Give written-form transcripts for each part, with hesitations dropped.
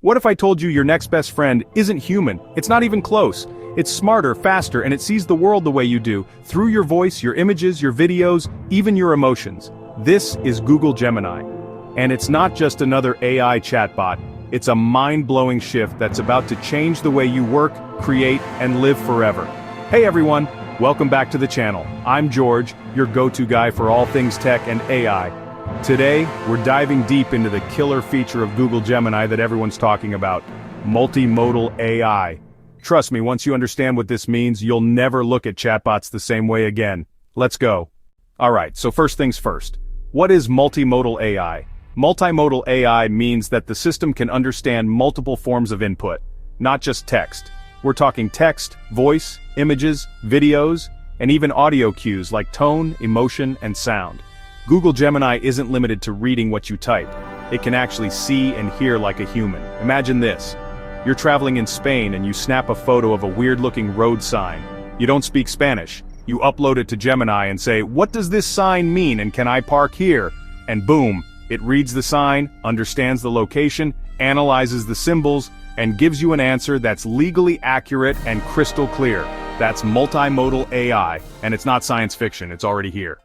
What if I told you your next best friend isn't human? It's not even close. It's smarter, faster, and it sees the world the way you do, through your voice, your images, your videos, even your emotions. This is Google Gemini. And it's not just another AI chatbot, it's a mind-blowing shift that's about to change the way you work, create, and live forever. Hey everyone, welcome back to the channel. I'm George, your go-to guy for all things tech and AI. Today, we're diving deep into the killer feature of Google Gemini that everyone's talking about, Multimodal AI. Trust me, once you understand what this means, you'll never look at chatbots the same way again. Let's go. Alright, so first things first. What is multimodal AI? Multimodal AI means that the system can understand multiple forms of input, not just text. We're talking text, voice, images, videos, and even audio cues like tone, emotion, and sound. Google Gemini isn't limited to reading what you type. It can actually see and hear like a human. Imagine this. You're traveling in Spain and you snap a photo of a weird-looking road sign. You don't speak Spanish. You upload it to Gemini and say, "What does this sign mean and can I park here?" And boom, it reads the sign, understands the location, analyzes the symbols, and gives you an answer that's legally accurate and crystal clear. That's multimodal AI, and it's not science fiction, it's already here.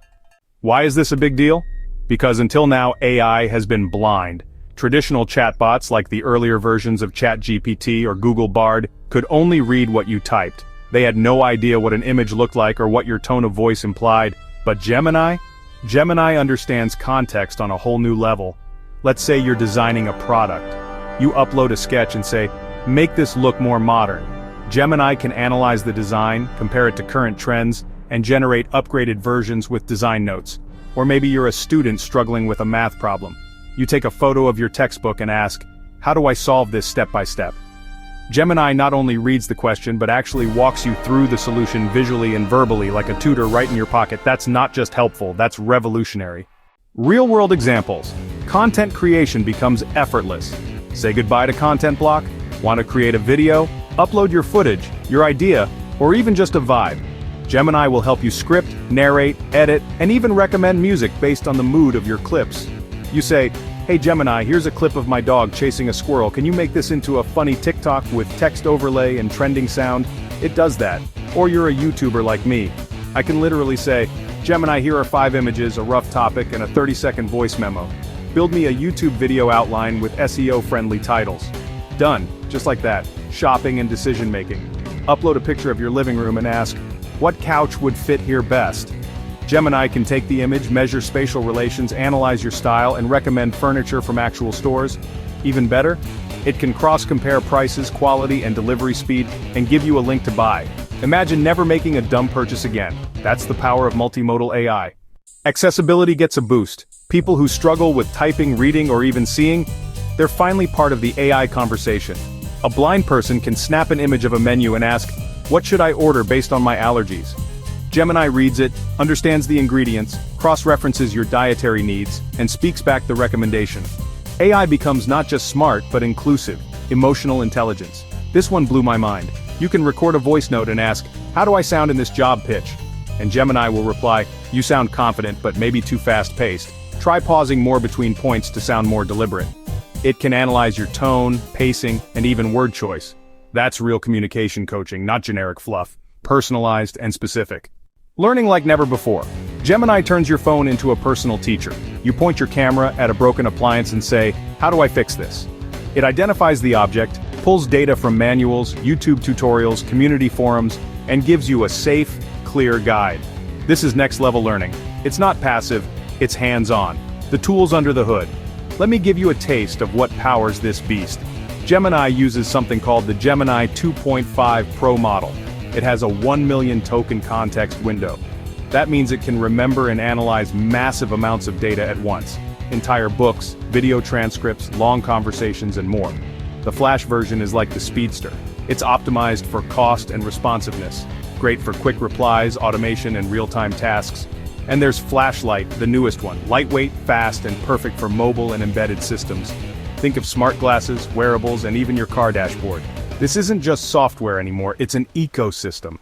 Why is this a big deal? Because until now, AI has been blind. Traditional chatbots like the earlier versions of ChatGPT or Google Bard could only read what you typed. They had no idea what an image looked like or what your tone of voice implied. But Gemini understands context on a whole new level. Let's say you're designing a product. You upload a sketch and say, "Make this look more modern." Gemini can analyze the design, compare it to current trends, and generate upgraded versions with design notes. Or maybe you're a student struggling with a math problem. You take a photo of your textbook and ask, "How do I solve this step by step?" Gemini not only reads the question but actually walks you through the solution visually and verbally like a tutor right in your pocket. That's not just helpful, that's revolutionary. Real-world examples. Content creation becomes effortless. Say goodbye to content block? Want to create a video? Upload your footage, your idea, or even just a vibe. Gemini will help you script, narrate, edit, and even recommend music based on the mood of your clips. You say, "Hey Gemini, here's a clip of my dog chasing a squirrel. Can you make this into a funny TikTok with text overlay and trending sound?" It does that. Or you're a YouTuber like me. I can literally say, "Gemini, here are 5 images, a rough topic, and a 30-second voice memo. Build me a YouTube video outline with SEO-friendly titles." Done. Just like that. Shopping and decision-making. Upload a picture of your living room and ask, "What couch would fit here best?" Gemini can take the image, measure spatial relations, analyze your style, and recommend furniture from actual stores. Even better, it can cross-compare prices, quality, and delivery speed, and give you a link to buy. Imagine never making a dumb purchase again. That's the power of multimodal AI. Accessibility gets a boost. People who struggle with typing, reading, or even seeing, they're finally part of the AI conversation. A blind person can snap an image of a menu and ask, "What should I order based on my allergies?" Gemini reads it, understands the ingredients, cross-references your dietary needs, and speaks back the recommendation. AI becomes not just smart, but inclusive, emotional intelligence. This one blew my mind. You can record a voice note and ask, "How do I sound in this job pitch?" And Gemini will reply, "You sound confident, but maybe too fast-paced. Try pausing more between points to sound more deliberate." It can analyze your tone, pacing, and even word choice. That's real communication coaching, not generic fluff. Personalized and specific. Learning like never before. Gemini turns your phone into a personal teacher. You point your camera at a broken appliance and say, "How do I fix this?" It identifies the object, pulls data from manuals, YouTube tutorials, community forums, and gives you a safe, clear guide. This is next-level learning. It's not passive, it's hands-on. The tools under the hood. Let me give you a taste of what powers this beast. Gemini uses something called the Gemini 2.5 Pro model. It has a 1 million token context window. That means it can remember and analyze massive amounts of data at once. Entire books, video transcripts, long conversations, and more. The Flash version is like the Speedster. It's optimized for cost and responsiveness. Great for quick replies, automation, and real-time tasks. And there's Flashlight, the newest one. Lightweight, fast, and perfect for mobile and embedded systems. Think of smart glasses, wearables, and even your car dashboard. This isn't just software anymore, it's an ecosystem.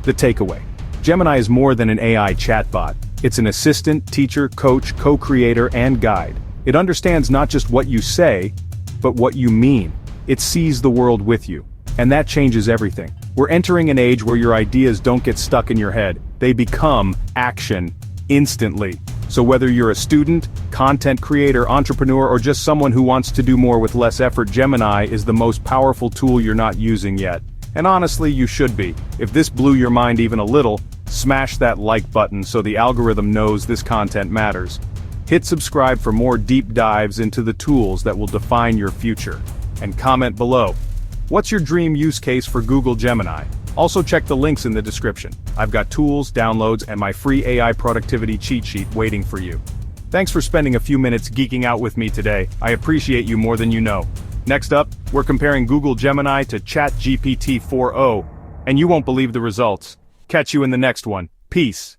The takeaway. Gemini is more than an AI chatbot. It's an assistant, teacher, coach, co-creator, and guide. It understands not just what you say, but what you mean. it sees the world with you. And that changes everything. We're entering an age where your ideas don't get stuck in your head, they become action instantly. So whether you're a student, content creator, entrepreneur, or just someone who wants to do more with less effort, Gemini is the most powerful tool you're not using yet. And honestly, you should be. If this blew your mind even a little, smash that like button so the algorithm knows this content matters. Hit subscribe for more deep dives into the tools that will define your future. And comment below. What's your dream use case for Google Gemini? Also check the links in the description. I've got tools, downloads, and my free AI productivity cheat sheet waiting for you. Thanks for spending a few minutes geeking out with me today. I appreciate you more than you know. Next up, we're comparing Google Gemini to ChatGPT 4.0, and you won't believe the results. Catch you in the next one. Peace.